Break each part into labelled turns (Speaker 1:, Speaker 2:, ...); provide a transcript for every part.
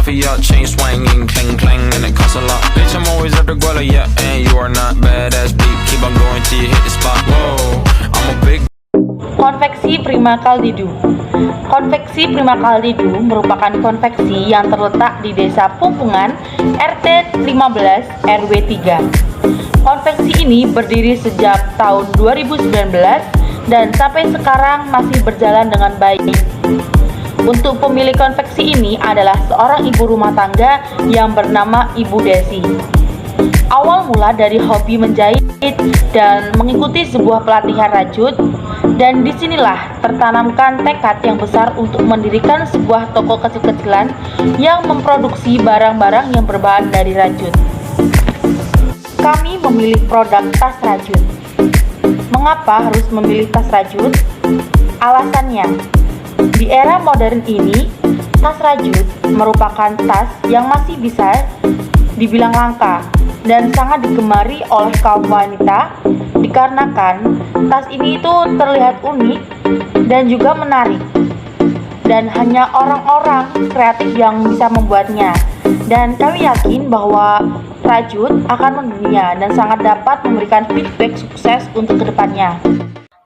Speaker 1: for your chain swinging, clang clang, and it costs a lot. Bitch, I'm always at the guala, yeah, and you are not badass beat. Keep on going till you hit the spot. Whoa, I'm a big.
Speaker 2: Konveksi Prima Kaldidu. Konveksi Prima Kaldidu merupakan konveksi yang terletak di Desa Pumpungan, RT 15 RW 3. Konveksi ini berdiri sejak tahun 2019 dan sampai sekarang masih berjalan dengan baik. Untuk pemilik konveksi ini adalah seorang ibu rumah tangga yang bernama Ibu Desi. Awal mula dari hobi menjahit dan mengikuti sebuah pelatihan rajut, dan disinilah tertanamkan tekad yang besar untuk mendirikan sebuah toko kecil-kecilan yang memproduksi barang-barang yang berbahan dari rajut. Kami memilih produk tas rajut. Mengapa harus memilih tas rajut? Alasannya, di era modern ini, tas rajut merupakan tas yang masih bisa dibilang langka dan sangat digemari oleh kaum wanita dikarenakan tas ini itu terlihat unik dan juga menarik, dan hanya orang-orang kreatif yang bisa membuatnya. Dan kami yakin bahwa rajut akan mendunia dan sangat dapat memberikan feedback sukses untuk kedepannya.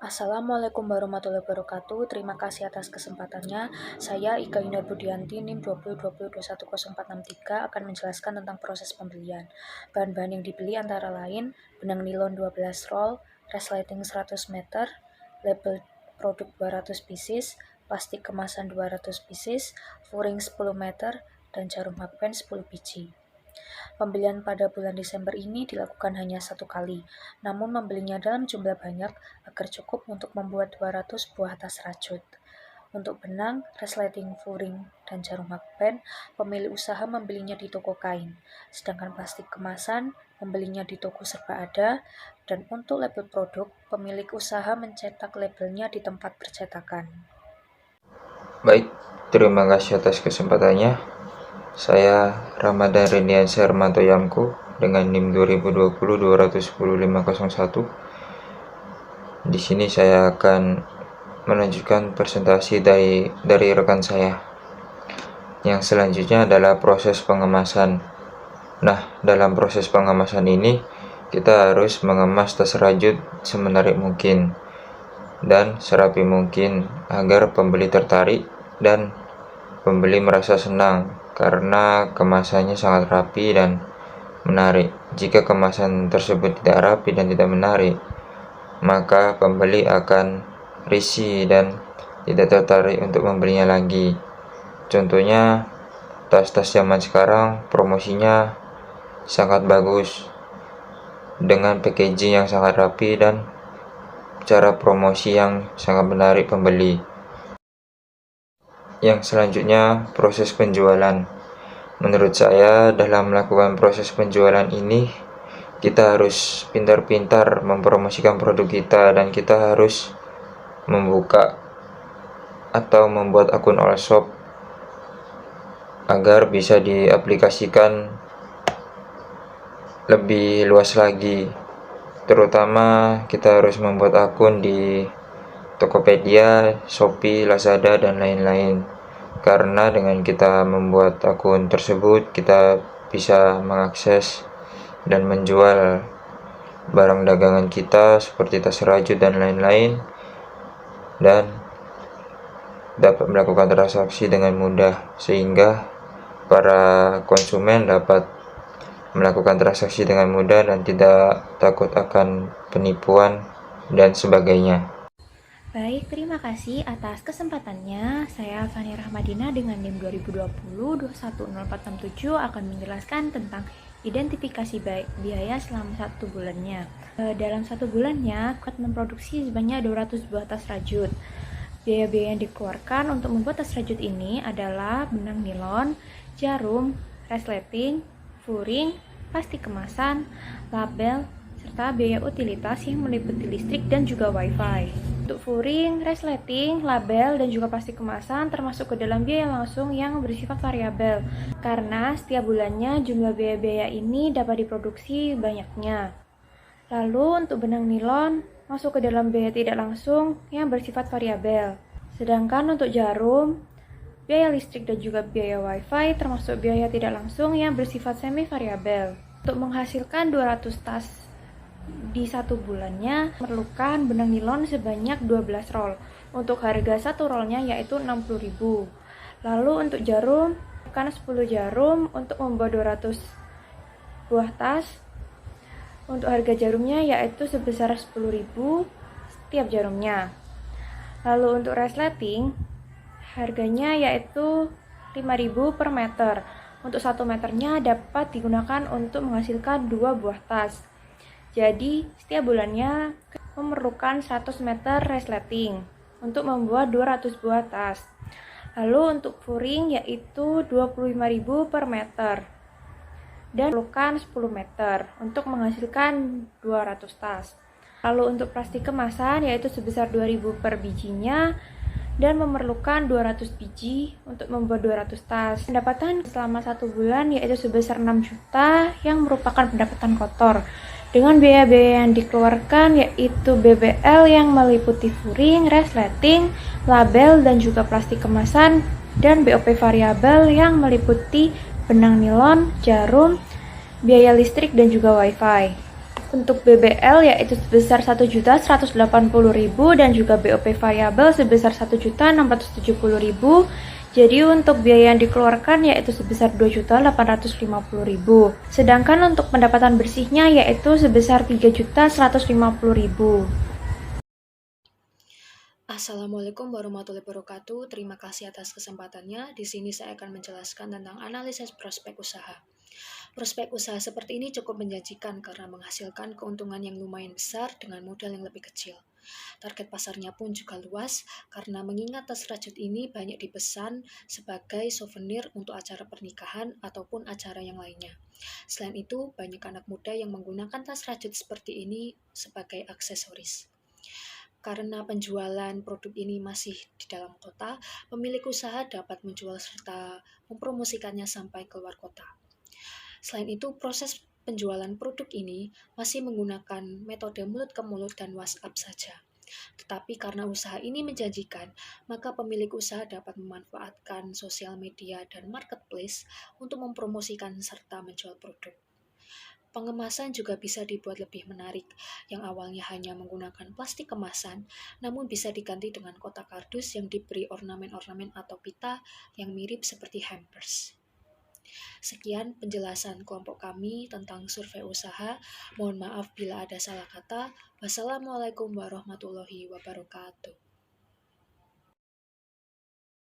Speaker 3: Assalamualaikum warahmatullahi wabarakatuh. Terima kasih atas kesempatannya. Saya Ika Yuna Budianti, NIM 2020210463 akan menjelaskan tentang proses pembelian. Bahan-bahan yang dibeli antara lain benang nilon 12 roll, resleting 100 meter, label produk 200 pieces, plastik kemasan 200 pieces, furing 10 meter, dan jarum hakpen 10 biji. Pembelian pada bulan Desember ini dilakukan hanya satu kali, namun membelinya dalam jumlah banyak agar cukup untuk membuat 200 buah tas rajut. Untuk benang, resleting, furing, dan jarum hakpen, pemilik usaha membelinya di toko kain, sedangkan plastik kemasan membelinya di toko serba ada, dan untuk label produk, pemilik usaha mencetak labelnya di tempat percetakan.
Speaker 4: Baik, terima kasih atas kesempatannya. Saya Ramadan Rendiansyah Hermanto Yamko dengan NIM 2020-210-501. Di sini saya akan melanjutkan presentasi dari rekan saya. Yang selanjutnya adalah proses pengemasan. Nah, dalam proses pengemasan ini kita harus mengemas tas rajut semenarik mungkin dan serapi mungkin agar pembeli tertarik dan pembeli merasa senang karena kemasannya sangat rapi dan menarik. Jika kemasan tersebut tidak rapi dan tidak menarik, maka pembeli akan risih dan tidak tertarik untuk membelinya lagi. Contohnya, tas-tas zaman sekarang promosinya sangat bagus dengan packaging yang sangat rapi dan cara promosi yang sangat menarik pembeli. Yang selanjutnya, proses penjualan. Menurut saya, dalam melakukan proses penjualan ini, kita harus pintar-pintar mempromosikan produk kita dan kita harus membuka atau membuat akun all shop agar bisa diaplikasikan lebih luas lagi. Terutama kita harus membuat akun di Tokopedia, Shopee, Lazada, dan lain-lain. Karena dengan kita membuat akun tersebut, kita bisa mengakses dan menjual barang dagangan kita seperti tas rajut dan lain-lain, dan dapat melakukan transaksi dengan mudah sehingga para konsumen dapat melakukan transaksi dengan mudah dan tidak takut akan penipuan dan sebagainya.
Speaker 3: Baik, terima kasih atas kesempatannya. Saya Fani Rahmadina dengan NIM 2020-210-467 akan menjelaskan tentang identifikasi biaya selama 1 bulannya. Dalam 1 bulannya, akan memproduksi sebanyak 200 buah tas rajut. Biaya-biaya yang dikeluarkan untuk membuat tas rajut ini adalah benang nilon, jarum, resleting, furing, plastik kemasan, label, serta biaya utilitas yang meliputi listrik dan juga wifi. Untuk furing, resleting, label, dan juga plastik kemasan termasuk ke dalam biaya langsung yang bersifat variabel, karena setiap bulannya jumlah biaya-biaya ini dapat diproduksi banyaknya. Lalu untuk benang nilon masuk ke dalam biaya tidak langsung yang bersifat variabel. Sedangkan untuk jarum biaya listrik dan juga biaya wifi, termasuk biaya tidak langsung yang bersifat semi variabel. Untuk menghasilkan 200 tas di 1 bulannya, memerlukan benang nilon sebanyak 12 roll. Untuk harga 1 rollnya yaitu 60.000. Lalu untuk jarum, kan 10 jarum untuk membuat 200 buah tas. Untuk harga jarumnya yaitu sebesar 10.000 setiap jarumnya. Lalu untuk resleting, harganya yaitu 5.000 per meter. Untuk 1 meternya dapat digunakan untuk menghasilkan 2 buah tas. Jadi, setiap bulannya memerlukan 100 meter resleting untuk membuat 200 buah tas. Lalu untuk furing yaitu 25.000 per meter dan memerlukan 10 meter untuk menghasilkan 200 tas. Lalu untuk plastik kemasan yaitu sebesar 2.000 per bijinya dan memerlukan 200 biji untuk membuat 200 tas. Pendapatan selama 1 bulan yaitu sebesar 6 juta yang merupakan pendapatan kotor. Dengan biaya-biaya yang dikeluarkan yaitu BBL yang meliputi furing, resleting, label dan juga plastik kemasan, dan BOP variabel yang meliputi benang nilon, jarum, biaya listrik dan juga wifi. Untuk BBL yaitu sebesar 1.180.000 dan juga BOP variabel sebesar 1.670.000. Jadi untuk biaya yang dikeluarkan yaitu sebesar 2.850.000. Sedangkan untuk pendapatan bersihnya yaitu sebesar 3.150.000.
Speaker 5: Assalamualaikum warahmatullahi wabarakatuh. Terima kasih atas kesempatannya. Di sini saya akan menjelaskan tentang analisis prospek usaha. Prospek usaha seperti ini cukup menjanjikan karena menghasilkan keuntungan yang lumayan besar dengan modal yang lebih kecil. Target pasarnya pun juga luas karena mengingat tas rajut ini banyak dipesan sebagai souvenir untuk acara pernikahan ataupun acara yang lainnya. Selain itu, banyak anak muda yang menggunakan tas rajut seperti ini sebagai aksesoris. Karena penjualan produk ini masih di dalam kota, pemilik usaha dapat menjual serta mempromosikannya sampai keluar kota. Selain itu, proses penjualan produk ini masih menggunakan metode mulut ke mulut dan WhatsApp saja. Tetapi karena usaha ini menjanjikan, maka pemilik usaha dapat memanfaatkan sosial media dan marketplace untuk mempromosikan serta menjual produk. Pengemasan juga bisa dibuat lebih menarik, yang awalnya hanya menggunakan plastik kemasan, namun bisa diganti dengan kotak kardus yang diberi ornamen-ornamen atau pita yang mirip seperti hampers. Sekian penjelasan kelompok kami tentang survei usaha. Mohon maaf bila ada salah kata. Wassalamualaikum warahmatullahi wabarakatuh.